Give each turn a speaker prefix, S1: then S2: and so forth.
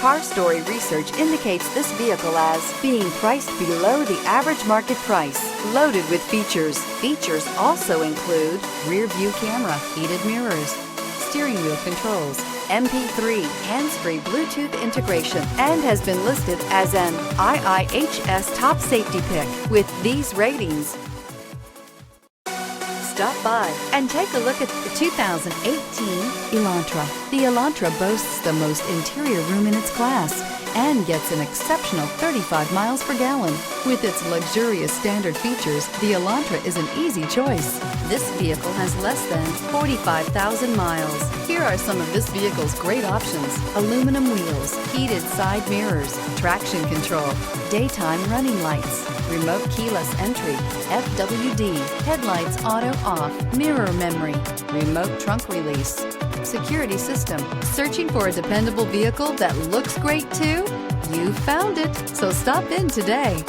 S1: Car Story research indicates this vehicle as being priced below the average market price. Loaded with features. Features also include rear view camera, heated mirrors, steering wheel controls, MP3, hands-free Bluetooth integration, and has been listed as an IIHS top safety pick with these ratings. Stop by and take a look at the 2018 Elantra. The Elantra boasts the most interior room in its class and gets an exceptional 35 miles per gallon. With its luxurious standard features, the Elantra is an easy choice. This vehicle has less than 45,000 miles. Here are some of this vehicle's great options: aluminum wheels, heated side mirrors, traction control, daytime running lights, remote keyless entry, FWD, headlights auto off, mirror memory, remote trunk release, security system. Searching for a dependable vehicle that looks great too? You found it, so stop in today.